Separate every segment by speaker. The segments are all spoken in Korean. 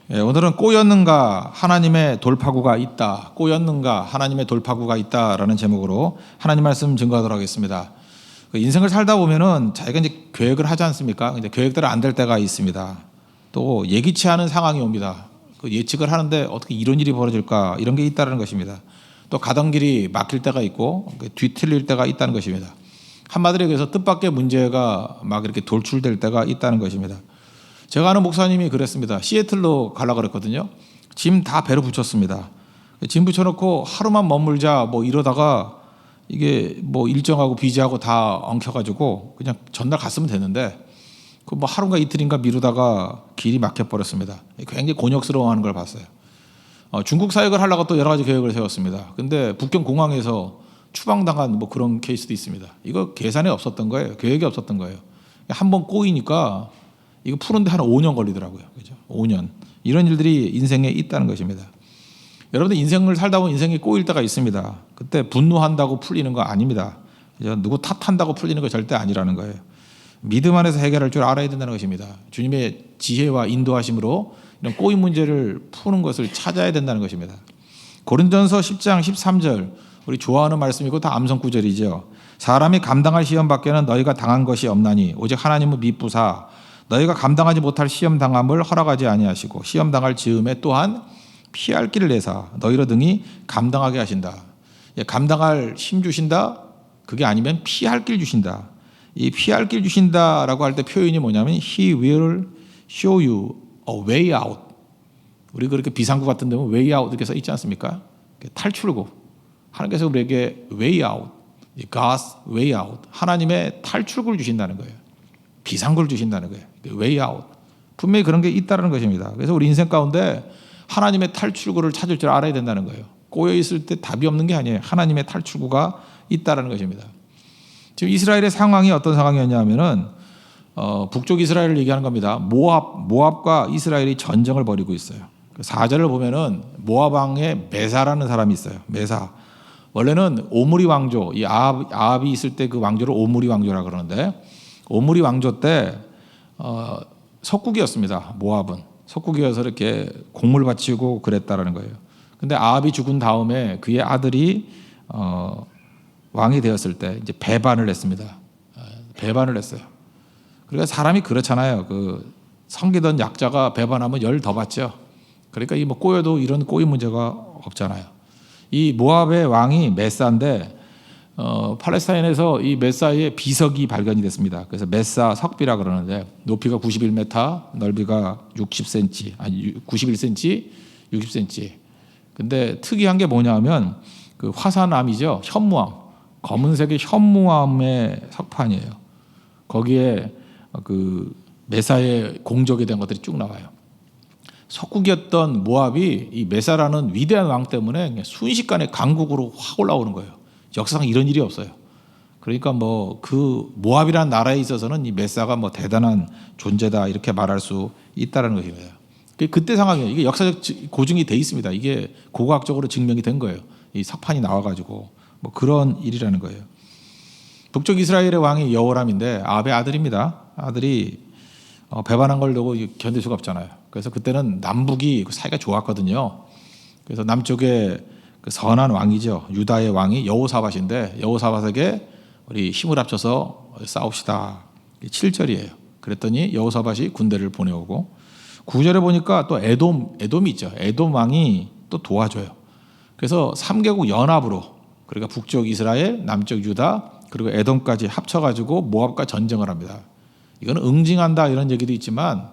Speaker 1: 오늘은 꼬였는가 하나님의 돌파구가 있다. 꼬였는가 하나님의 돌파구가 있다라는 제목으로 하나님 말씀 증거하도록 하겠습니다. 인생을 살다 보면은 자기가 이제 계획을 하지 않습니까? 근데 계획대로 안 될 때가 있습니다. 또 예기치 않은 상황이 옵니다. 그 예측을 하는데 어떻게 이런 일이 벌어질까 이런 게 있다는 것입니다. 또 가던 길이 막힐 때가 있고 뒤틀릴 때가 있다는 것입니다. 한마디로 얘기해서 뜻밖의 문제가 막 이렇게 돌출될 때가 있다는 것입니다. 제가 아는 목사님이 그랬습니다. 시애틀로 가려고 그랬거든요. 짐 다 배로 붙였습니다. 짐 붙여놓고 하루만 머물자 뭐 이러다가 이게 뭐 일정하고 비지하고 다 엉켜가지고 그냥 전날 갔으면 되는데 그 뭐 하루인가 이틀인가 미루다가 길이 막혀버렸습니다. 굉장히 곤욕스러워하는 걸 봤어요. 중국 사역을 하려고 또 여러 가지 계획을 세웠습니다. 근데 북경 공항에서 추방당한 뭐 그런 케이스도 있습니다. 이거 계산이 없었던 거예요. 계획이 없었던 거예요. 한번 꼬이니까 이거 푸는데 한 5년 걸리더라고요. 그죠? 5년. 이런 일들이 인생에 있다는 것입니다. 여러분들 인생을 살다 보면 인생이 꼬일 때가 있습니다. 그때 분노한다고 풀리는 거 아닙니다. 그죠? 누구 탓한다고 풀리는 거 절대 아니라는 거예요. 믿음 안에서 해결할 줄 알아야 된다는 것입니다. 주님의 지혜와 인도하심으로 이런 꼬인 문제를 푸는 것을 찾아야 된다는 것입니다. 고린도전서 10장 13절 우리 좋아하는 말씀이고 다 암송 구절이죠. 사람이 감당할 시험 밖에는 너희가 당한 것이 없나니 오직 하나님은 미쁘사 너희가 감당하지 못할 시험 당함을 허락하지 아니하시고 시험 당할 즈음에 또한 피할 길을 내사 너희로 등이 감당하게 하신다. 감당할 힘 주신다. 그게 아니면 피할 길 주신다. 이 피할 길 주신다라고 할 때 표현이 뭐냐면 He will show you a way out. 우리 그렇게 비상구 같은 데는 way out 이렇게 써 있지 않습니까? 탈출구. 하나님께서 우리에게 way out, God's way out. 하나님의 탈출구를 주신다는 거예요. 비상구를 주신다는 거예요. way out. 분명히 그런 게 있다는 것입니다. 그래서 우리 인생 가운데 하나님의 탈출구를 찾을 줄 알아야 된다는 거예요. 꼬여 있을 때 답이 없는 게 아니에요. 하나님의 탈출구가 있다는 것입니다. 지금 이스라엘의 상황이 어떤 상황이었냐면은 북쪽 이스라엘을 얘기하는 겁니다. 모압과 이스라엘이 전쟁을 벌이고 있어요. 4절을 보면은 모압 왕의 메사라는 사람이 있어요. 메사. 원래는 오므리 왕조, 이 아합이 있을 때 그 왕조를 오므리 왕조라 그러는데 오므리 왕조 때 석국이었습니다. 모압은 석국이어서 이렇게 공물 바치고 그랬다라는 거예요. 근데 아합이 죽은 다음에 그의 아들이 왕이 되었을 때 이제 배반을 했습니다. 배반을 했어요. 그러니까 사람이 그렇잖아요. 그 섬기던 약자가 배반하면 열 더 받죠. 그러니까 이 뭐 꼬여도 이런 꼬임 문제가 없잖아요. 이 모압의 왕이 메사인데 팔레스타인에서 이 메사의 비석이 발견이 됐습니다. 그래서 메사 석비라 그러는데 높이가 91m, 넓이가 60cm, 아니 91cm, 60cm. 근데 특이한 게 뭐냐면 그 화산암이죠. 현무암. 검은색의 현무암의 석판이에요. 거기에 그 메사의 공적에 대한 것들이 쭉 나와요. 석국이었던 모압이 이 메사라는 위대한 왕 때문에 순식간에 강국으로 확 올라오는 거예요. 역사상 이런 일이 없어요. 그러니까 뭐 그 모압이라는 나라에 있어서는 이 메사가 뭐 대단한 존재다 이렇게 말할 수 있다는 것입니다. 그때 상황이에요. 이게 역사적 고증이 돼 있습니다. 이게 고고학적으로 증명이 된 거예요. 이 석판이 나와가지고 뭐 그런 일이라는 거예요. 북쪽 이스라엘의 왕이 여호람인데 아합의 아들입니다. 아들이 배반한 걸 두고 견딜 수가 없잖아요. 그래서 그때는 남북이 사이가 좋았거든요. 그래서 남쪽에 그 선한 왕이죠. 유다의 왕이 여호사밧인데 여호사밧에게 우리 힘을 합쳐서 싸웁시다. 7절이에요. 그랬더니 여호사밧이 군대를 보내오고 9절에 보니까 또 에돔이 있죠. 에돔 왕이 또 도와줘요. 그래서 3개국 연합으로 그러니까 북쪽 이스라엘, 남쪽 유다 그리고 에돔까지 합쳐가지고 모압과 전쟁을 합니다. 이거는 응징한다 이런 얘기도 있지만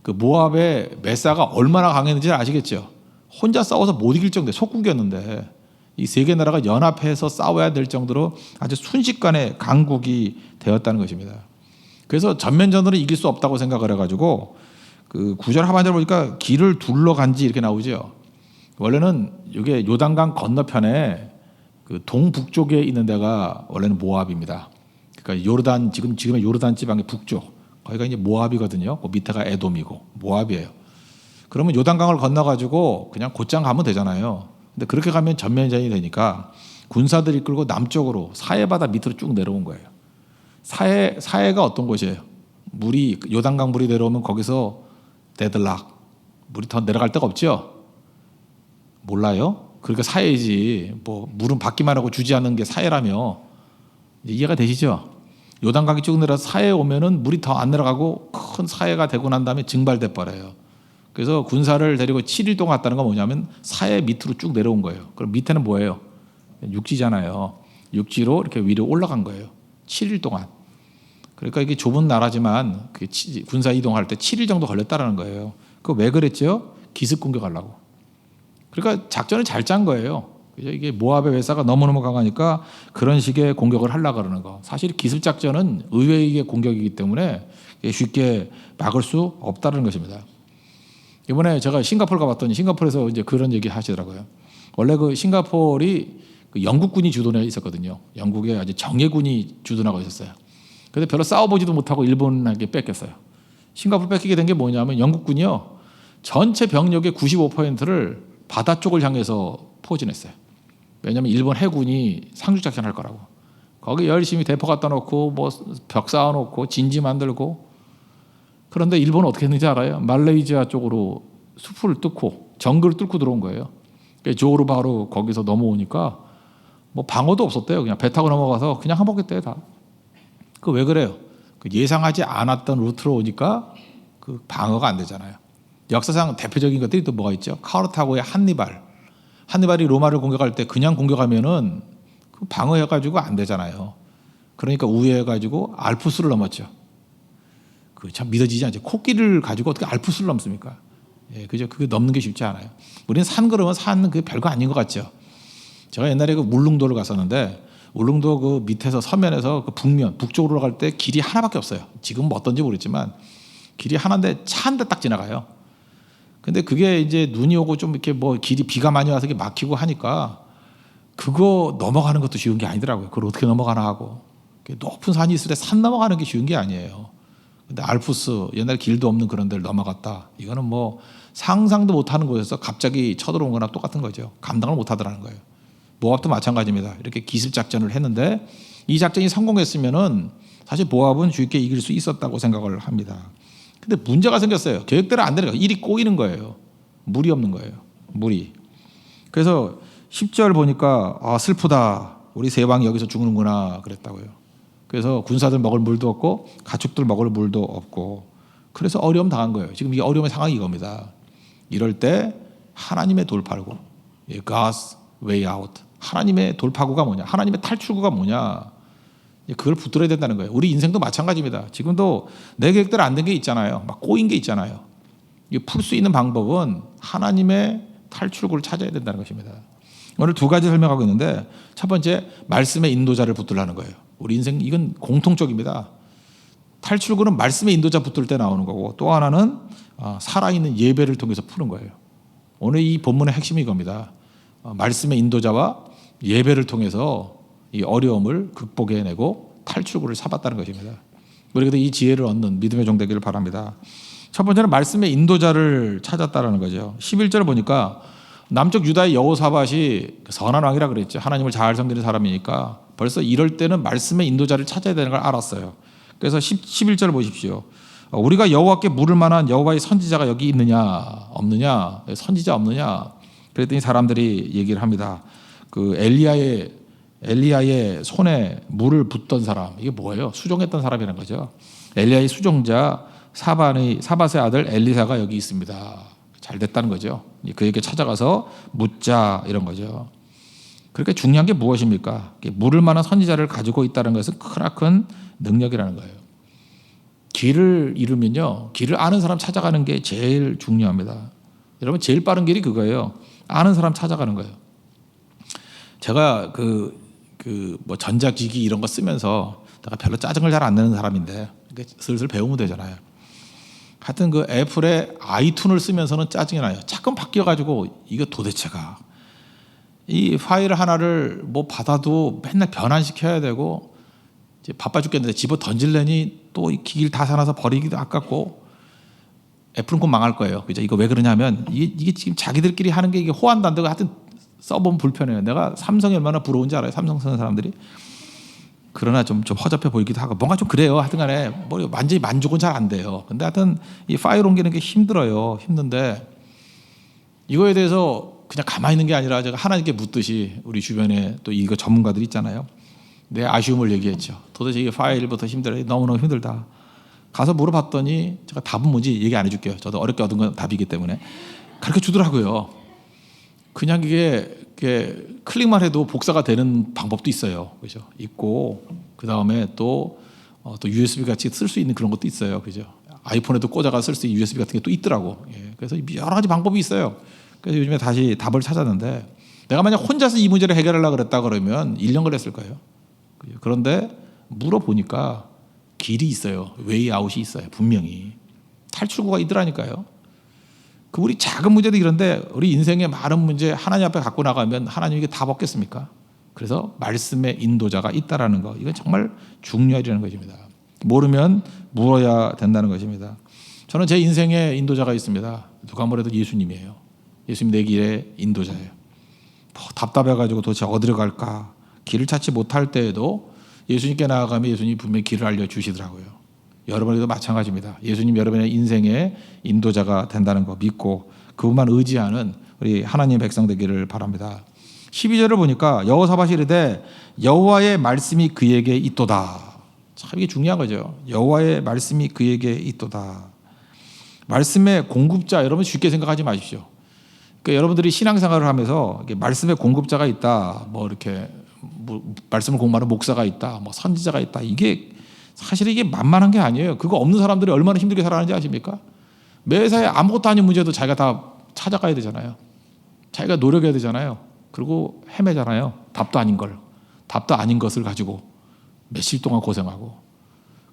Speaker 1: 그 모압의 메사가 얼마나 강했는지 아시겠죠? 혼자 싸워서 못 이길 정도의 속국이었는데 이 세 개 나라가 연합해서 싸워야 될 정도로 아주 순식간에 강국이 되었다는 것입니다. 그래서 전면전으로 이길 수 없다고 생각을 해가지고 그 9절 하반절 보니까 길을 둘러간지 이렇게 나오죠. 원래는 이게 요단강 건너편에 그 동북쪽에 있는 데가 원래는 모압입니다. 그러니까 요르단 지금의 요르단 지방의 북쪽 거기가 이제 모압이거든요. 그 밑에가 에돔이고 모압이에요. 그러면 요단강을 건너가지고 그냥 곧장 가면 되잖아요. 근데 그렇게 가면 전면전이 되니까 군사들이 끌고 남쪽으로 사해 바다 밑으로 쭉 내려온 거예요. 사해가 어떤 곳이에요? 물이 요단강 물이 내려오면 거기서 데들락 물이 더 내려갈 데가 없죠. 몰라요? 그러니까 사해지. 뭐 물은 받기만 하고 주지 않는 게 사해라며. 이해가 되시죠? 요단강이 쭉 내려서 사해에 오면은 물이 더 안 내려가고 큰 사해가 되고 난 다음에 증발돼 버려요. 그래서 군사를 데리고 7일 동안 갔다는 건 뭐냐면 사해 밑으로 쭉 내려온 거예요. 그럼 밑에는 뭐예요? 육지잖아요. 육지로 이렇게 위로 올라간 거예요. 7일 동안. 그러니까 이게 좁은 나라지만 그 군사 이동할 때 7일 정도 걸렸다라는 거예요. 그 왜 그랬죠? 기습 공격하려고. 그러니까 작전을 잘 짠 거예요. 이게 모압의 외사가 너무너무 강하니까 그런 식의 공격을 하려고 그러는 거. 사실 기습 작전은 의외의 공격이기 때문에 쉽게 막을 수 없다는 것입니다. 이번에 제가 싱가포르 가봤더니 싱가포르에서 이제 그런 얘기 하시더라고요. 원래 그 싱가포르이 그 영국군이 주둔해 있었거든요. 영국의 아주 정예군이 주둔하고 있었어요. 근데 별로 싸워보지도 못하고 일본에게 뺏겼어요. 싱가포르 뺏기게 된 게 뭐냐면 영국군이요. 전체 병력의 95%를 바다 쪽을 향해서 포진했어요. 왜냐하면 일본 해군이 상륙작전 할 거라고. 거기 열심히 대포 갖다 놓고 뭐 벽 쌓아 놓고 진지 만들고. 그런데 일본은 어떻게 했는지 알아요? 말레이시아 쪽으로 숲을 뚫고 정글을 뚫고 들어온 거예요. 조르바로 거기서 넘어오니까 뭐 방어도 없었대요. 그냥 배 타고 넘어가서 그냥 항복했대요 다. 그 왜 그래요? 그 예상하지 않았던 루트로 오니까 그 방어가 안 되잖아요. 역사상 대표적인 것들이 또 뭐가 있죠? 카르타고의 한니발. 한니발이 로마를 공격할 때 그냥 공격하면은 그 방어해가지고 안 되잖아요. 그러니까 우회해가지고 알프스를 넘었죠. 그 참 믿어지지 않죠. 코끼리를 가지고 어떻게 알프스를 넘습니까? 예, 그죠? 그게 넘는 게 쉽지 않아요. 우리는 산 그러면 산은 그게 별거 아닌 것 같죠. 제가 옛날에 그 울릉도를 갔었는데 울릉도 그 밑에서 서면에서 그 북쪽으로 갈 때 길이 하나밖에 없어요. 지금 뭐 어떤지 모르겠지만 길이 하나인데 차 한 대 딱 지나가요. 근데 그게 이제 눈이 오고 좀 이렇게 뭐 길이 비가 많이 와서 이렇게 막히고 하니까 그거 넘어가는 것도 쉬운 게 아니더라고요. 그걸 어떻게 넘어가나 하고. 높은 산이 있을 때 산 넘어가는 게 쉬운 게 아니에요. 근데 알프스 옛날 길도 없는 그런 데를 넘어갔다. 이거는 뭐 상상도 못하는 곳에서 갑자기 쳐들어온 거나 똑같은 거죠. 감당을 못하더라는 거예요. 모압도 마찬가지입니다. 이렇게 기습 작전을 했는데 이 작전이 성공했으면은 사실 모압은 쉽게 이길 수 있었다고 생각을 합니다. 근데 문제가 생겼어요. 계획대로 안 되는 거예요. 일이 꼬이는 거예요. 물이 없는 거예요. 물이. 그래서 10절 보니까 아 슬프다. 우리 세 왕이 여기서 죽는구나 그랬다고요. 그래서 군사들 먹을 물도 없고 가축들 먹을 물도 없고 그래서 어려움 당한 거예요. 지금 이 어려움의 상황이 이겁니다. 이럴 때 하나님의 돌파구, God's way out. 하나님의 돌파구가 뭐냐? 하나님의 탈출구가 뭐냐? 그걸 붙들어야 된다는 거예요. 우리 인생도 마찬가지입니다. 지금도 내 계획대로 안 된 게 있잖아요. 막 꼬인 게 있잖아요. 풀 수 있는 방법은 하나님의 탈출구를 찾아야 된다는 것입니다. 오늘 두 가지 설명하고 있는데 첫 번째 말씀의 인도자를 붙들라는 거예요. 우리 인생 이건 공통적입니다. 탈출구는 말씀의 인도자 붙들 때 나오는 거고 또 하나는 살아있는 예배를 통해서 푸는 거예요. 오늘 이 본문의 핵심이 이겁니다. 말씀의 인도자와 예배를 통해서 이 어려움을 극복해내고 탈출구를 삼았다는 것입니다. 우리가 이 지혜를 얻는 믿음의 종 되기를 바랍니다. 첫 번째는 말씀의 인도자를 찾았다는 거죠. 11절을 보니까 남쪽 유다의 여호사밧이 선한 왕이라 그랬죠. 하나님을 잘 섬기는 사람이니까 벌써 이럴 때는 말씀의 인도자를 찾아야 되는 걸 알았어요. 그래서 11절을 보십시오. 우리가 여호와께 물을 만한 여호와의 선지자가 여기 있느냐 없느냐 선지자 없느냐 그랬더니 사람들이 얘기를 합니다. 그 엘리야의 손에 물을 붓던 사람 이게 뭐예요? 수종했던 사람이라는 거죠. 엘리야의 수종자 사밧의 아들 엘리사가 여기 있습니다. 잘 됐다는 거죠. 그에게 찾아가서 묻자 이런 거죠. 그렇게 중요한 게 무엇입니까? 물을 만한 선지자를 가지고 있다는 것은 크나큰 능력이라는 거예요. 길을 잃으면요, 길을 아는 사람 찾아가는 게 제일 중요합니다. 여러분 제일 빠른 길이 그거예요. 아는 사람 찾아가는 거예요. 제가 뭐 전자기기 이런 거 쓰면서 내가 별로 짜증을 잘 안 내는 사람인데 슬슬 배우면 되잖아요. 하여튼 그 애플의 아이튠을 쓰면서는 짜증이 나요. 자꾸 바뀌어가지고 이거 도대체가 이 파일 하나를 뭐 받아도 맨날 변환시켜야 되고 이제 바빠 죽겠는데 집어 던질래니 또 이 기기를 다 사놔서 버리기도 아깝고 애플은 곧 망할 거예요. 그죠? 이거 왜 그러냐면 이게 지금 자기들끼리 하는 게 이게 호환도 안 되고 하여튼 써보면 불편해요. 내가 삼성이 얼마나 부러운지 알아요. 삼성 쓰는 사람들이. 그러나 좀 허접해 보이기도 하고 뭔가 좀 그래요. 하여튼 간에 뭐 완전히 만족은 잘 안 돼요. 근데 하여튼 이 파일 옮기는 게 힘들어요. 힘든데 이거에 대해서 그냥 가만히 있는 게 아니라 제가 하나님께 묻듯이 우리 주변에 또 이거 전문가들 있잖아요. 내 아쉬움을 얘기했죠. 도대체 이게 파일부터 힘들어. 너무너무 힘들다. 가서 물어봤더니 제가 답은 뭔지 얘기 안 해줄게요. 저도 어렵게 얻은 건 답이기 때문에. 가르쳐 주더라고요. 그냥 이게 클릭만 해도 복사가 되는 방법도 있어요. 그죠? 있고, 그 다음에 또 USB 같이 쓸 수 있는 그런 것도 있어요. 그죠? 아이폰에도 꽂아가 쓸 수 있는 USB 같은 게 또 있더라고. 예. 그래서 여러 가지 방법이 있어요. 그래서 요즘에 다시 답을 찾았는데, 내가 만약 혼자서 이 문제를 해결하려고 그랬다 그러면 1년 걸렸을 거예요. 그런데 물어보니까 길이 있어요. 웨이 아웃이 있어요. 분명히. 탈출구가 있더라니까요. 그 우리 작은 문제도 이런데 우리 인생의 많은 문제 하나님 앞에 갖고 나가면 하나님에게 답 없겠습니까? 그래서 말씀의 인도자가 있다라는 거, 이건 정말 중요하다는 것입니다. 모르면 물어야 된다는 것입니다. 저는 제 인생에 인도자가 있습니다. 누가 뭐래도 예수님이에요. 예수님 내 길의 인도자예요. 답답해가지고 도대체 어디로 갈까 길을 찾지 못할 때에도 예수님께 나아가면 예수님이 분명히 길을 알려주시더라고요. 여러분에도 마찬가지입니다. 예수님 여러분의 인생의 인도자가 된다는 거 믿고 그분만 의지하는 우리 하나님 백성 되기를 바랍니다. 12절을 보니까 여호사밧이 이르되 여호와의 말씀이 그에게 있도다. 참 이게 중요한 거죠. 여호와의 말씀이 그에게 있도다. 말씀의 공급자, 여러분 쉽게 생각하지 마십시오. 그러니까 여러분들이 신앙생활을 하면서 말씀의 공급자가 있다, 이렇게 말씀을 공부하는 목사가 있다, 선지자가 있다, 이게 사실 이게 만만한 게 아니에요. 그거 없는 사람들이 얼마나 힘들게 살아가는지 아십니까? 매사에 아무것도 아닌 문제도 자기가 다 찾아가야 되잖아요. 자기가 노력해야 되잖아요. 그리고 헤매잖아요. 답도 아닌 것을 가지고 며칠 동안 고생하고.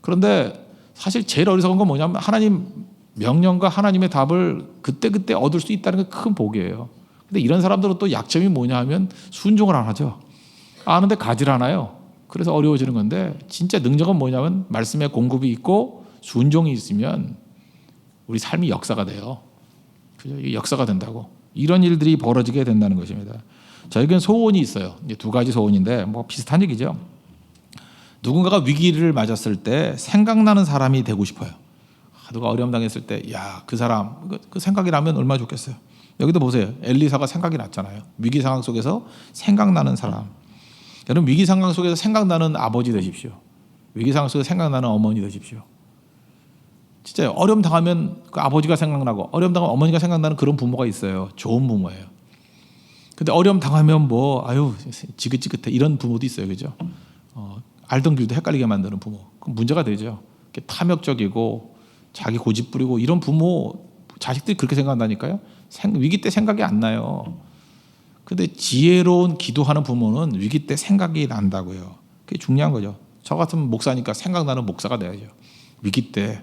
Speaker 1: 그런데 사실 제일 어리석은 건 뭐냐면 하나님 명령과 하나님의 답을 그때그때 얻을 수 있다는 게 큰 복이에요. 근데 이런 사람들은 또 약점이 뭐냐 하면 순종을 안 하죠. 아는데 가지를 않아요. 그래서 어려워지는 건데, 진짜 능력은 뭐냐면 말씀의 공급이 있고 순종이 있으면 우리 삶이 역사가 돼요. 그죠? 역사가 된다고. 이런 일들이 벌어지게 된다는 것입니다. 저에겐 소원이 있어요. 이제 두 가지 소원인데 비슷한 얘기죠. 누군가가 위기를 맞았을 때 생각나는 사람이 되고 싶어요. 누가 어려움 당했을 때, 그 사람, 그 생각이 나면 얼마나 좋겠어요. 여기도 보세요. 엘리사가 생각이 났잖아요. 위기 상황 속에서 생각나는 사람. 여러분, 위기 상황 속에서 생각나는 아버지 되십시오. 위기 상황 속에서 생각나는 어머니 되십시오. 진짜 어려움 당하면 그 아버지가 생각나고, 어려움 당하면 어머니가 생각나는 그런 부모가 있어요. 좋은 부모예요. 근데 어려움 당하면 지긋지긋해, 이런 부모도 있어요. 그죠? 알던 길도 헷갈리게 만드는 부모. 그럼 문제가 되죠. 탐욕적이고 자기 고집 부리고 이런 부모, 자식들이 그렇게 생각한다니까요. 위기 때 생각이 안 나요. 근데 지혜로운 기도하는 부모는 위기 때 생각이 난다고요. 그게 중요한 거죠. 저 같은 목사니까 생각나는 목사가 돼야죠. 위기 때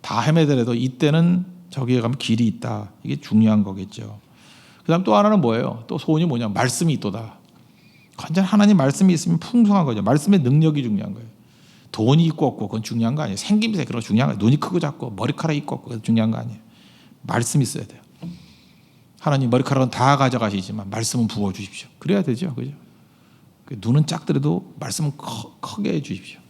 Speaker 1: 다 헤매더라도 이때는 저기에 가면 길이 있다. 이게 중요한 거겠죠. 그 다음 또 하나는 뭐예요? 또 소원이 뭐냐? 말씀이 있도다. 완전 하나님 말씀이 있으면 풍성한 거죠. 말씀의 능력이 중요한 거예요. 돈이 있고 없고 그건 중요한 거 아니에요. 생김새 그런 거 중요한 거예요. 눈이 크고 작고 머리카락이 있고 없고 그건 중요한 거 아니에요. 말씀이 있어야 돼요. 하나님 머리카락은 다 가져가시지만 말씀은 부어주십시오. 그래야 되죠. 그죠? 눈은 작더라도 말씀은 크게 해주십시오.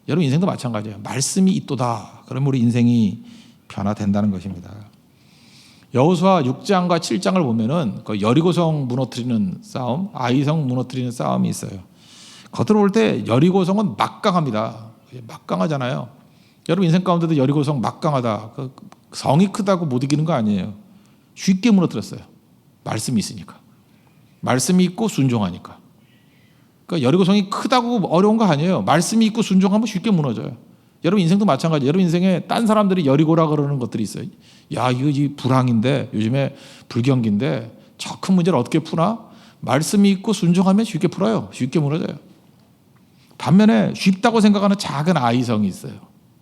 Speaker 1: 여러분 인생도 마찬가지예요. 말씀이 있도다. 그러면 우리 인생이 변화된다는 것입니다. 여호수아 6장과 7장을 보면은 그 여리고성 무너뜨리는 싸움, 아이성 무너뜨리는 싸움이 있어요. 겉으로 볼 때 여리고성은 막강합니다. 막강하잖아요. 여러분 인생 가운데도 여리고성 막강하다. 성이 크다고 못 이기는 거 아니에요. 쉽게 무너뜨렸어요. 말씀이 있으니까. 말씀이 있고 순종하니까. 그러니까 여리고성이 크다고 어려운 거 아니에요. 말씀이 있고 순종하면 쉽게 무너져요. 여러분 인생도 마찬가지예요. 여러분 인생에 딴 사람들이 여리고라 그러는 것들이 있어요. 이거 불황인데, 요즘에 불경기인데 저 큰 문제를 어떻게 푸나? 말씀이 있고 순종하면 쉽게 풀어요. 쉽게 무너져요. 반면에 쉽다고 생각하는 작은 아이성이 있어요.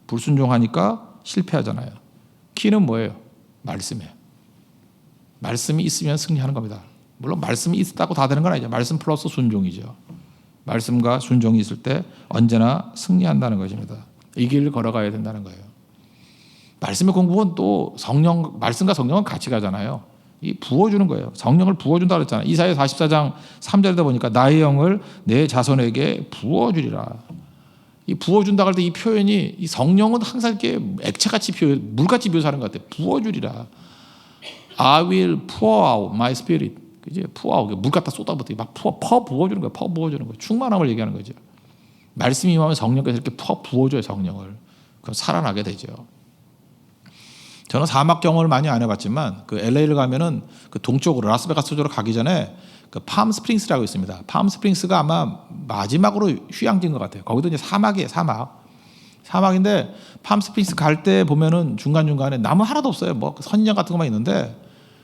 Speaker 1: 불순종하니까 실패하잖아요. 키는 뭐예요? 말씀이에요. 말씀이 있으면 승리하는 겁니다. 물론 말씀이 있다고 다 되는 건 아니죠. 말씀 플러스 순종이죠. 말씀과 순종이 있을 때 언제나 승리한다는 것입니다. 이 길을 걸어가야 된다는 거예요. 말씀의 공부는 또 말씀과 성령은 같이 가잖아요. 이 부어주는 거예요. 성령을 부어준다 그랬잖아요. 이사야 44장 3절에 보니까 나의 영을 내 자손에게 부어주리라. 이 부어준다 할 때 이 표현이, 이 성령은 항상 이렇게 액체같이 물같이 묘사하는 것 같아요. 부어주리라. I will pour out my spirit. 그지? pour out. 물 갖다 쏟아붓기. 막 퍼 부어주는 거예요. 퍼 부어주는 거예요. 충만함을 얘기하는 거죠. 말씀이 임하면 성령께서 이렇게 퍼 부어줘요. 성령을. 그럼 살아나게 되죠. 저는 사막 경험을 많이 안 해봤지만 그 LA를 가면은 그 동쪽으로 라스베가스 쪽으로 가기 전에 그 팜 스프링스라고 있습니다. 팜 스프링스가 아마 마지막으로 휴양지인 것 같아요. 거기도 이제 사막이에요. 사막인데 팜 스프링스 갈 때 보면은 중간중간에 나무 하나도 없어요. 뭐 선인장 같은 것만 있는데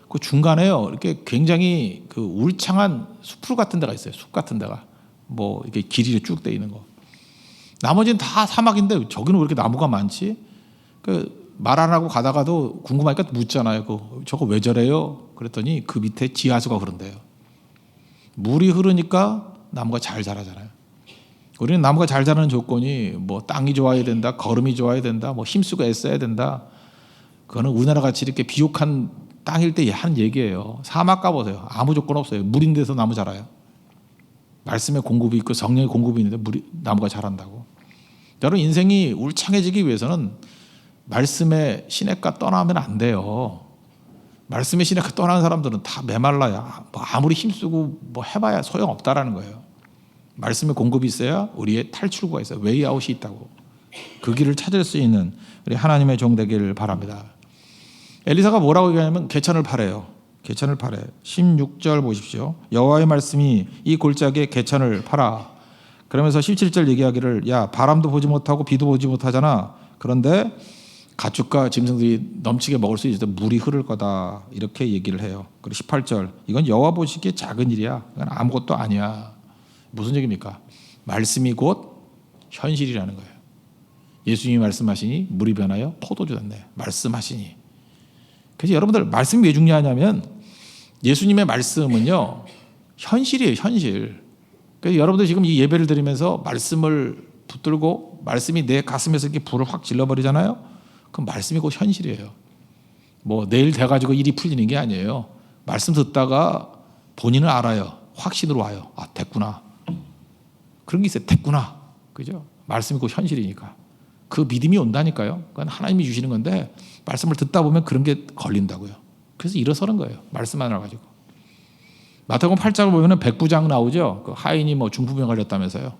Speaker 1: 그 중간에요. 이렇게 굉장히 그 울창한 숲풀 같은 데가 있어요. 숲 같은 데가 뭐 이렇게 길이 쭉 돼 있는 거. 나머지는 다 사막인데 저기는 왜 이렇게 나무가 많지? 그 말 안 하고 가다가도 궁금하니까 묻잖아요. 저거 왜 저래요? 그랬더니 그 밑에 지하수가 흐른대요. 물이 흐르니까 나무가 잘 자라잖아요. 우리는 나무가 잘 자라는 조건이 뭐 땅이 좋아야 된다, 거름이 좋아야 된다, 뭐 힘쓰고 애써야 된다. 그거는 우리나라 같이 이렇게 비옥한 땅일 때 하는 얘기예요. 사막 가보세요. 아무 조건 없어요. 물인 데서 나무 자라요. 말씀의 공급이 있고 성령의 공급이 있는데 나무가 자란다고. 여러분 인생이 울창해지기 위해서는 말씀의 시냇가 떠나면 안 돼요. 말씀의 시냇가 떠나는 사람들은 다 메말라야. 뭐 아무리 힘쓰고 뭐 해봐야 소용없다라는 거예요. 말씀의 공급이 있어야 우리의 탈출구가 있어요. 웨이아웃이 있다고. 그 길을 찾을 수 있는 우리 하나님의 종 되기를 바랍니다. 엘리사가 뭐라고 얘기하냐면 개천을 파래요. 개천을 파래. 16절 보십시오. 여호와의 말씀이 이 골짜기에 개천을 파라. 그러면서 17절 얘기하기를 야 바람도 보지 못하고 비도 보지 못하잖아. 그런데 가축과 짐승들이 넘치게 먹을 수 있을 때 물이 흐를 거다. 이렇게 얘기를 해요. 그리고 18절 이건 여호와 보시기에 작은 일이야. 이건 아무것도 아니야. 무슨 얘기입니까? 말씀이 곧 현실이라는 거예요. 예수님이 말씀하시니 물이 변하여 포도주 됐네. 말씀하시니. 그래서 여러분들 말씀이 왜 중요하냐면 예수님의 말씀은요 현실이에요. 현실. 그래서 여러분들 지금 이 예배를 드리면서 말씀을 붙들고 말씀이 내 가슴에서 이렇게 불을 확 질러버리잖아요. 그럼 말씀이 곧 현실이에요. 뭐 내일 돼가지고 일이 풀리는 게 아니에요. 말씀 듣다가 본인은 알아요. 확신으로 와요. 아 됐구나. 그런 게 있어요. 됐구나. 그죠? 말씀이 곧 현실이니까. 그 믿음이 온다니까요. 그건 하나님이 주시는 건데 말씀을 듣다 보면 그런 게 걸린다고요. 그래서 일어서는 거예요. 말씀 하나 가지고. 마태복음 8장을 보면은 백부장 나오죠. 그 하인이 뭐 중풍병 걸렸다면서요.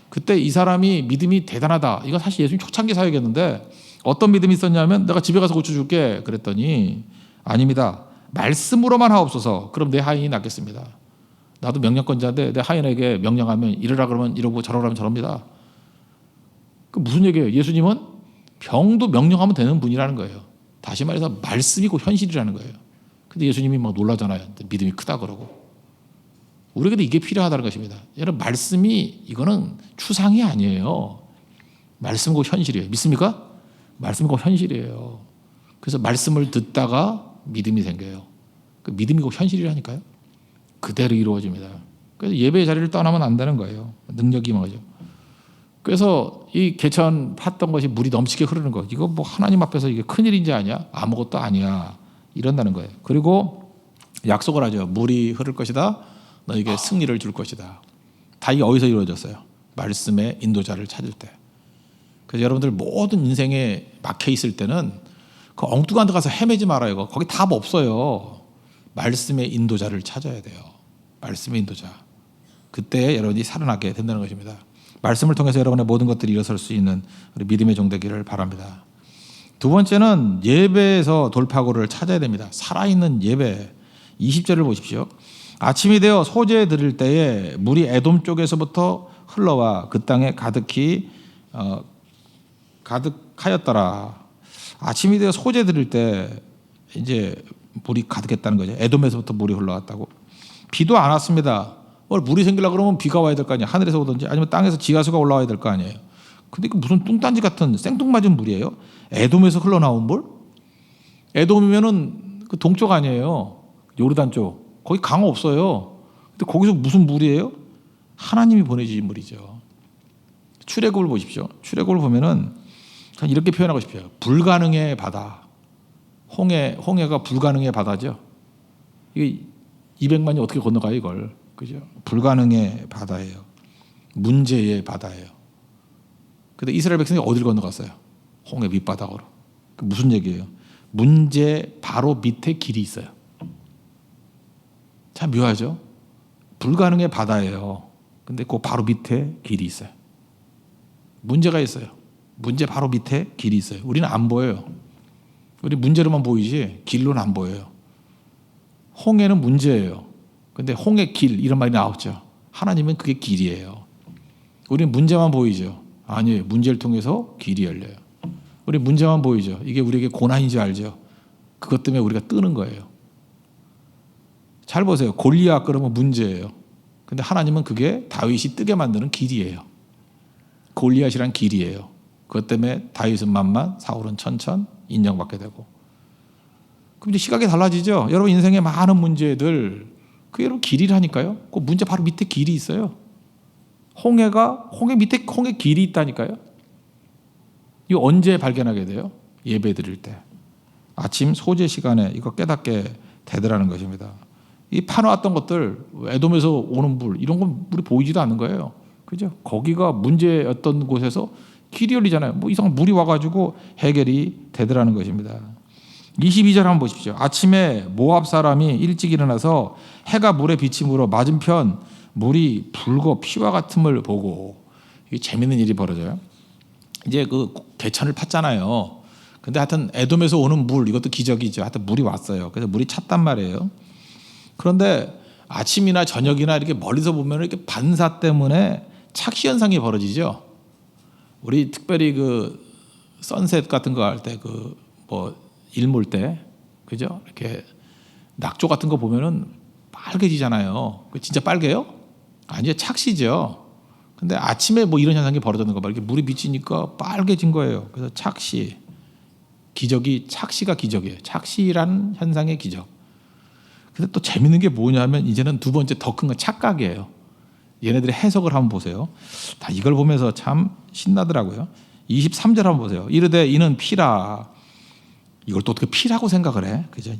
Speaker 1: 그때 이 사람이 믿음이 대단하다. 이건 사실 예수님 초창기 사역이었는데 어떤 믿음이 있었냐면 내가 집에 가서 고쳐줄게 그랬더니 아닙니다. 말씀으로만 하옵소서. 그럼 내 하인이 낫겠습니다. 나도 명령권자인데 내 하인에게 명령하면 이러라 그러면 이러고 저러라 하면 저럽니다. 그 무슨 얘기예요? 예수님은 병도 명령하면 되는 분이라는 거예요. 다시 말해서 말씀이 곧 현실이라는 거예요. 근데 예수님이 막 놀라잖아요. 믿음이 크다 그러고. 우리에게도 이게 필요하다는 것입니다. 여러분 말씀이 이거는 추상이 아니에요. 말씀 곧 현실이에요. 믿습니까? 말씀이 곧 현실이에요. 그래서 말씀을 듣다가 믿음이 생겨요. 그 믿음이 곧 현실이라니까요. 그대로 이루어집니다. 그래서 예배의 자리를 떠나면 안 되는 거예요. 능력이 임하죠. 그래서 이 개천 팠던 것이 물이 넘치게 흐르는 거. 이거 뭐 하나님 앞에서 이게 큰일인지 아니야? 아무것도 아니야. 이런다는 거예요. 그리고 약속을 하죠. 물이 흐를 것이다. 너에게 승리를 줄 것이다. 다 이게 어디서 이루어졌어요? 말씀의 인도자를 찾을 때. 그래서 여러분들 모든 인생에 막혀 있을 때는 그 엉뚱한 데 가서 헤매지 말아요. 거기 답 없어요. 말씀의 인도자를 찾아야 돼요. 말씀의 인도자. 그때 여러분이 살아나게 된다는 것입니다. 말씀을 통해서 여러분의 모든 것들이 일어설 수 있는 우리 믿음의 종 되기를 바랍니다. 두 번째는 예배에서 돌파구를 찾아야 됩니다. 살아있는 예배. 20절을 보십시오. 아침이 되어 소재 드릴 때에 물이 에돔 쪽에서부터 흘러와 그 땅에 가득하였더라. 아침이 되어 소재 드릴 때 이제 물이 가득했다는 거죠. 에돔에서부터 물이 흘러왔다고. 비도 안 왔습니다. 물이 생기려고 그러면 비가 와야 될 거 아니에요. 하늘에서 오든지 아니면 땅에서 지하수가 올라와야 될 거 아니에요. 근데 그 무슨 뚱딴지 같은 생뚱맞은 물이에요. 에돔에서 흘러나온 물? 에돔이면은 그 동쪽 아니에요. 요르단 쪽. 거기 강은 없어요. 근데 거기서 무슨 물이에요? 하나님이 보내주신 물이죠. 출애굽을 보십시오. 출애굽을 보면은 이렇게 표현하고 싶어요. 불가능의 바다. 홍해가 불가능의 바다죠. 이게 200만이 어떻게 건너가요, 이걸. 그죠? 불가능의 바다예요. 문제의 바다예요. 근데 이스라엘 백성이 어디를 건너갔어요? 홍해 밑바닥으로. 무슨 얘기예요? 문제 바로 밑에 길이 있어요. 참 묘하죠? 불가능의 바다예요. 근데 그 바로 밑에 길이 있어요. 문제가 있어요. 문제 바로 밑에 길이 있어요. 우리는 안 보여요. 우리 문제로만 보이지 길로는 안 보여요. 홍해는 문제예요. 근데 홍해 길 이런 말이 나왔죠. 하나님은 그게 길이에요. 우리는 문제만 보이죠. 아니에요. 문제를 통해서 길이 열려요. 우리 문제만 보이죠. 이게 우리에게 고난인지 알죠. 그것 때문에 우리가 뜨는 거예요. 잘 보세요. 골리앗 그러면 문제예요. 근데 하나님은 그게 다윗이 뜨게 만드는 길이에요. 골리앗이란 길이에요. 그것 때문에 다윗은 만만, 사울은 천천 인정받게 되고. 그럼 이제 시각이 달라지죠. 여러분 인생의 많은 문제들 그게 여러분 길이라니까요. 그 문제 바로 밑에 길이 있어요. 홍해 밑에 홍해 길이 있다니까요. 이거 언제 발견하게 돼요? 예배 드릴 때. 아침 소재 시간에 이거 깨닫게 되더라는 것입니다. 이 파놓았던 것들, 에돔에서 오는 물, 이런 건 물이 보이지도 않는 거예요. 그죠? 거기가 문제였던 곳에서 길이 열리잖아요. 뭐 이상 물이 와가지고 해결이 되더라는 것입니다. 22절 한번 보십시오. 아침에 모압 사람이 일찍 일어나서 해가 물에 비침으로 맞은편 물이 붉어 피와 같음을 보고, 이게 재밌는 일이 벌어져요. 이제 그 개천을 팠잖아요. 근데 하여튼 에돔에서 오는 물, 이것도 기적이죠. 하여튼 물이 왔어요. 그래서 물이 찼단 말이에요. 그런데 아침이나 저녁이나 이렇게 멀리서 보면 이렇게 반사 때문에 착시 현상이 벌어지죠. 우리 특별히 그 선셋 같은 거 할 때 그 뭐 일몰 때, 그죠? 이렇게 낙조 같은 거 보면은 빨개지잖아요. 진짜 빨개요? 아니요, 착시죠. 근데 아침에 뭐 이런 현상이 벌어지는 거 봐. 이렇게 물이 비치니까 빨개진 거예요. 그래서 착시, 기적이 착시가 기적이에요. 착시라는 현상의 기적. 근데 또 재밌는 게 뭐냐면 이제는 두 번째 더 큰 건 착각이에요. 얘네들의 해석을 한번 보세요. 다 이걸 보면서 참 신나더라고요. 23절 한번 보세요. 이르되 이는 피라. 이걸 또 어떻게 피라고 생각을 해? 그죠?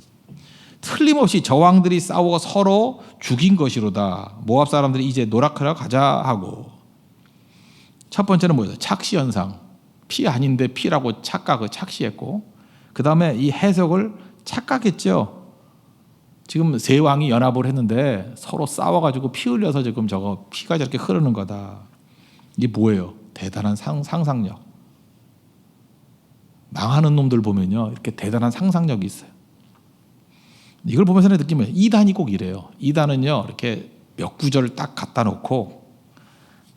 Speaker 1: 틀림없이 저왕들이 싸워 서로 죽인 것이로다. 모압 사람들이 이제 노라크라 가자 하고. 첫 번째는 뭐예요? 착시 현상. 피 아닌데 피라고 착각을 착시했고, 그 다음에 이 해석을 착각했죠. 지금 세 왕이 연합을 했는데 서로 싸워가지고 피 흘려서 지금 저거 피가 저렇게 흐르는 거다. 이게 뭐예요? 대단한 상상력. 망하는 놈들 보면요, 이렇게 대단한 상상력이 있어요. 이걸 보면서 느끼면 이단이 꼭 이래요. 이단은요, 이렇게 몇 구절을 딱 갖다 놓고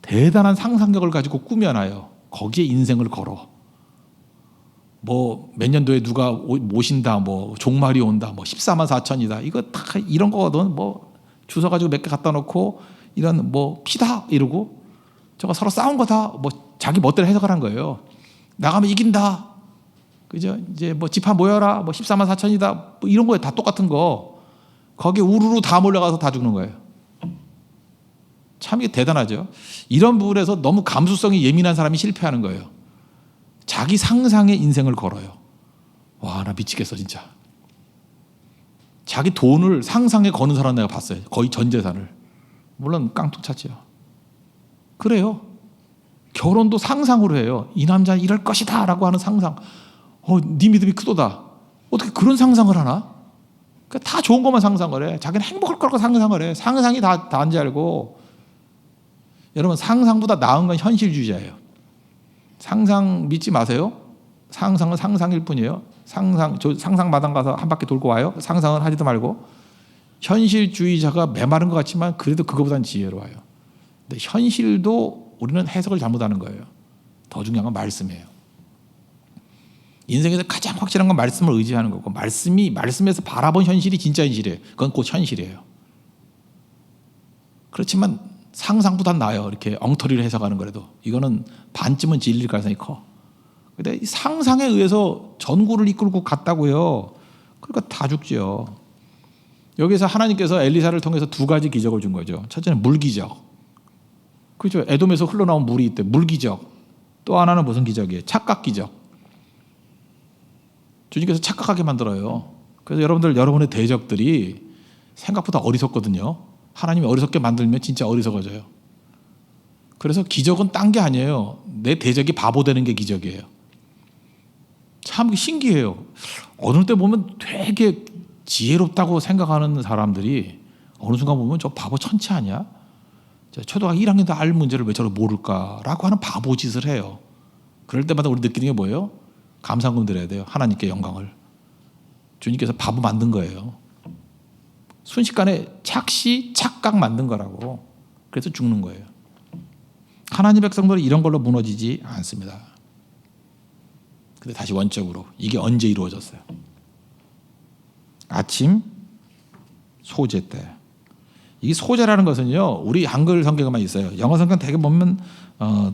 Speaker 1: 대단한 상상력을 가지고 꾸며놔요. 거기에 인생을 걸어. 뭐 몇 년도에 누가 모신다, 뭐 종말이 온다, 뭐 14만 4천이다. 이거 다 이런 거거든. 뭐 주워 가지고 몇 개 갖다 놓고 이런 뭐 피다 이러고 저거 서로 싸운 거다. 뭐 자기 멋대로 해석을 한 거예요. 나가면 이긴다. 그죠? 이제 뭐 집합 모여라. 뭐 14만 4천이다. 뭐 이런 거에 다 똑같은 거. 거기에 우르르 다 몰려가서 다 죽는 거예요. 참 이게 대단하죠. 이런 부분에서 너무 감수성이 예민한 사람이 실패하는 거예요. 자기 상상의 인생을 걸어요. 와, 나 미치겠어 진짜. 자기 돈을 상상에 거는 사람 내가 봤어요. 거의 전 재산을. 물론 깡통찼지요. 그래요. 결혼도 상상으로 해요. 이 남자는 이럴 것이다 라고 하는 상상. 네 믿음이 크도다. 어떻게 그런 상상을 하나? 그러니까 다 좋은 것만 상상을 해. 자기는 행복할 거라고 상상을 해. 상상이 다인지 알고. 여러분, 상상보다 나은 건 현실주의자예요. 상상 믿지 마세요. 상상은 상상일 뿐이에요. 상상 마당 가서 한 바퀴 돌고 와요. 상상은 하지도 말고. 현실주의자가 메마른 것 같지만 그래도 그거보다는 지혜로워요. 근데 현실도 우리는 해석을 잘못하는 거예요. 더 중요한 건 말씀이에요. 인생에서 가장 확실한 건 말씀을 의지하는 거고, 말씀에서 바라본 현실이 진짜 현실이에요. 그건 곧 현실이에요. 그렇지만 상상보단 나아요. 이렇게 엉터리를 해석하는 거라도. 이거는 반쯤은 진리일 가능성이 커. 근데 이 상상에 의해서 전구를 이끌고 갔다고요. 그러니까 다 죽죠. 여기서 하나님께서 엘리사를 통해서 두 가지 기적을 준 거죠. 첫째는 물기적. 그렇죠. 에돔에서 흘러나온 물이 있대. 물기적. 또 하나는 무슨 기적이에요? 착각기적. 주님께서 착각하게 만들어요. 그래서 여러분의 대적들이 생각보다 어리석거든요. 하나님이 어리석게 만들면 진짜 어리석어져요. 그래서 기적은 딴 게 아니에요. 내 대적이 바보 되는 게 기적이에요. 참 신기해요. 어느 때 보면 되게 지혜롭다고 생각하는 사람들이 어느 순간 보면 저 바보 천치 아니야? 초등학교 1학년도 알 문제를 왜 저를 모를까라고 하는 바보 짓을 해요. 그럴 때마다 우리 느끼는 게 뭐예요? 감사금 드려야 돼요. 하나님께 영광을. 주님께서 바보 만든 거예요. 순식간에 착시, 착각 만든 거라고. 그래서 죽는 거예요. 하나님 백성들은 이런 걸로 무너지지 않습니다. 근데 다시 원적으로 이게 언제 이루어졌어요? 아침 소제 때. 이 소제라는 것은요, 우리 한글 성경에만 있어요. 영어 성경 대개 보면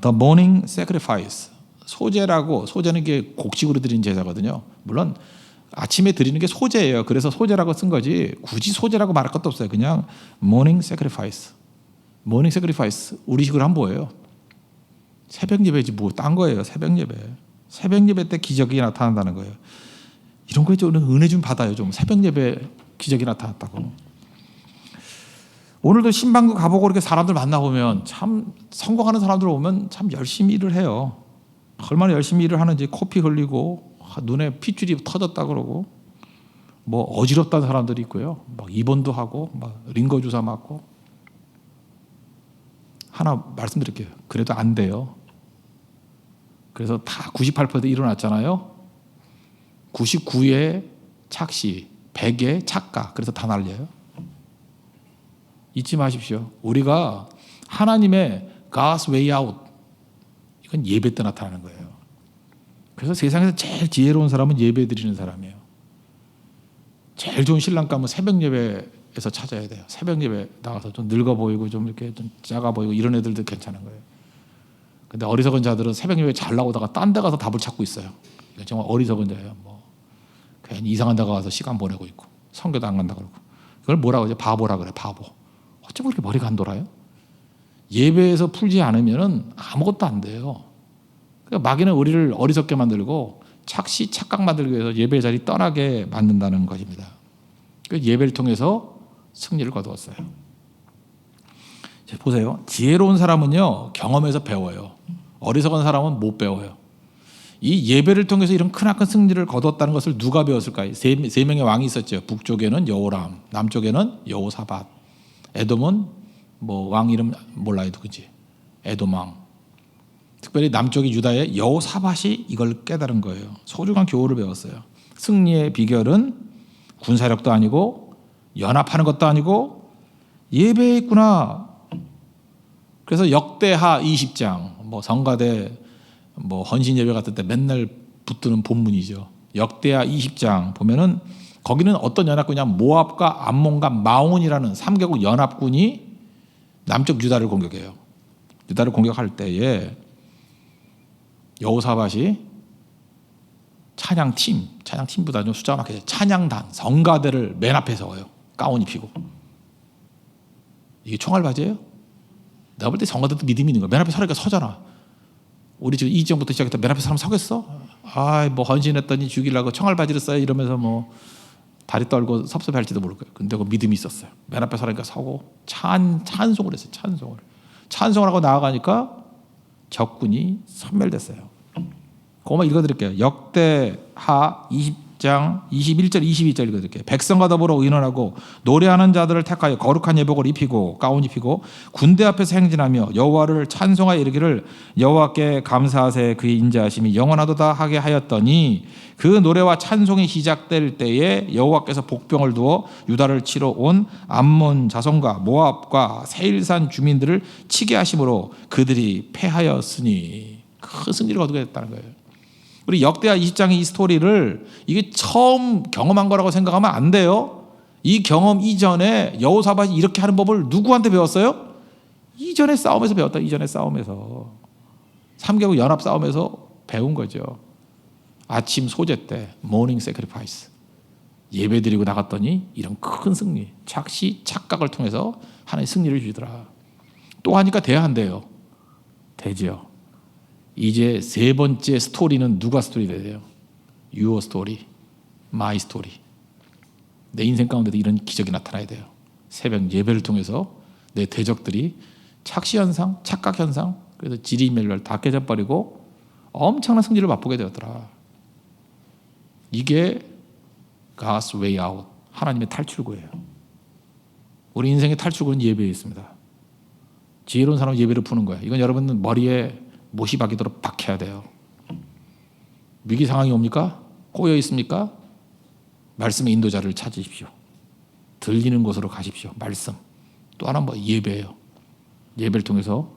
Speaker 1: the morning sacrifice. 소제라고, 소제는 게 곡식으로 드리는 제사거든요. 물론 아침에 드리는 게 소제예요. 그래서 소제라고 쓴 거지 굳이 소제라고 말할 것도 없어요. 그냥 morning sacrifice. morning sacrifice 우리식으로 하면 뭐예요? 새벽 예배지 뭐 딴 거예요. 새벽 예배. 새벽 예배 때 기적이 나타난다는 거예요. 이런 거에 좀 은혜 좀 받아요. 좀 새벽 예배 기적이 나타났다고. 오늘도 신방구 가보고 이렇게 사람들 만나보면 참 성공하는 사람들 보면 참 열심히 일을 해요. 얼마나 열심히 일을 하는지 코피 흘리고 눈에 핏줄이 터졌다 그러고 뭐 어지럽다는 사람들이 있고요. 막 입원도 하고 막 링거 주사 맞고. 하나 말씀드릴게요. 그래도 안 돼요. 그래서 다 98% 일어났잖아요. 99에 착시, 100에 착각. 그래서 다 날려요. 잊지 마십시오. 우리가 하나님의 God's way out, 이건 예배 때 나타나는 거예요. 그래서 세상에서 제일 지혜로운 사람은 예배 드리는 사람이에요. 제일 좋은 신랑감은 새벽 예배에서 찾아야 돼요. 새벽 예배 나가서 좀 늙어 보이고 좀 이렇게 좀 작아 보이고 이런 애들도 괜찮은 거예요. 근데 어리석은 자들은 새벽 예배 잘 나오다가 딴 데 가서 답을 찾고 있어요. 이건 정말 어리석은 자예요. 뭐 괜히 이상한 데 가서 시간 보내고 있고 성교도 안 간다 그러고. 그걸 뭐라고 하죠? 바보라 그래. 바보. 어쩜 그렇게 머리가 안 돌아요? 예배에서 풀지 않으면 아무것도 안 돼요. 그러니까 마귀는 우리를 어리석게 만들고 착시, 착각 만들기 위해서 예배 자리 떠나게 만든다는 것입니다. 그래서 예배를 통해서 승리를 거두었어요. 보세요. 지혜로운 사람은요, 경험에서 배워요. 어리석은 사람은 못 배워요. 이 예배를 통해서 이런 크나큰 승리를 거두었다는 것을 누가 배웠을까요? 세 명의 왕이 있었죠. 북쪽에는 여호람, 남쪽에는 여호사밧. 에돔은 뭐 왕 이름 몰라요, 누구지? 에돔 왕. 특별히 남쪽의 유다의 여호사밧이 이걸 깨달은 거예요. 소중한 교훈을 배웠어요. 승리의 비결은 군사력도 아니고 연합하는 것도 아니고 예배에 있구나. 그래서 역대하 20장, 뭐 성가대, 뭐 헌신 예배 같은 때 맨날 붙드는 본문이죠. 역대하 20장 보면은 거기는 어떤 연합군이냐, 모압과 암몬과 마온이라는 3개국 연합군이 남쪽 유다를 공격해요. 유다를 공격할 때에 여호사밧이 찬양팀보다 좀 숫자가 많게 찬양단, 성가대를 맨 앞에 서요. 가운 입히고. 이게 총알바지예요? 내가 볼 때 성가대도 믿음이 있는 거야. 맨 앞에 서니까 서잖아. 우리 지금 이정부터 시작해서 맨 앞에 사람 서겠어? 뭐 헌신했더니 죽이려고 총알바지를 써요 이러면서 뭐 다리 떨고 섭섭해할지도 모를 거예요. 근데 그 믿음이 있었어요. 맨 앞에 서니까 서고 찬송을 했어요. 찬송을 하고 나아가니까 적군이 섬멸됐어요. 그것만 읽어드릴게요. 역대하 20장 21절 22절 읽어드릴게요. 백성과 더불어 의논하고 노래하는 자들을 택하여 거룩한 예복을 입히고 가운 입히고 군대 앞에서 행진하며 여호와를 찬송하여 이르기를 여호와께 감사하세 그의 인자하심이 영원하도다 하게 하였더니 그 노래와 찬송이 시작될 때에 여호와께서 복병을 두어 유다를 치러 온 암몬 자손과 모압과 세일산 주민들을 치게 하심으로 그들이 패하였으니 큰 승리를 거두게 됐다는 거예요. 우리 역대하 20장의 이 스토리를 이게 처음 경험한 거라고 생각하면 안 돼요. 이 경험 이전에 여호사밧이 이렇게 하는 법을 누구한테 배웠어요? 이전의 싸움에서 배웠다. 이전의 싸움에서 3개국 연합 싸움에서 배운 거죠. 아침 소제 때 모닝 세크리파이스 예배 드리고 나갔더니 이런 큰 승리, 착시, 착각을 통해서 하나의 승리를 주더라. 또 하니까 돼야 한대요. 되지요. 이제 세 번째 스토리는 누가 스토리 돼요? Your story, my story. 내 인생 가운데도 이런 기적이 나타나야 돼요. 새벽 예배를 통해서 내 대적들이 착시 현상, 착각 현상, 그래서 지리멸렬 다 깨져버리고 엄청난 승리를 맛보게 되었더라. 이게 God's way out, 하나님의 탈출구예요. 우리 인생의 탈출구는 예배에 있습니다. 지혜로운 사람은 예배를 푸는 거예요. 이건 여러분 머리에 못이 박이도록 박혀야 돼요. 위기 상황이 옵니까? 꼬여 있습니까? 말씀의 인도자를 찾으십시오. 들리는 곳으로 가십시오. 말씀. 또 하나 예배예요. 예배를 통해서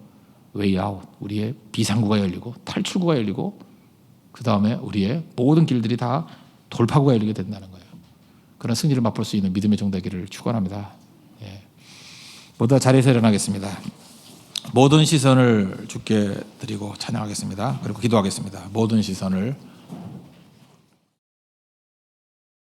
Speaker 1: way out, 우리의 비상구가 열리고 탈출구가 열리고 그 다음에 우리의 모든 길들이 다 돌파구가 열리게 된다는 거예요. 그런 승리를 맛볼 수 있는 믿음의 종 되기를 축원합니다. 예. 모두 다 자리에서 일어나겠습니다. 모든 시선을 주께 드리고 찬양하겠습니다. 그리고 기도하겠습니다. 모든 시선을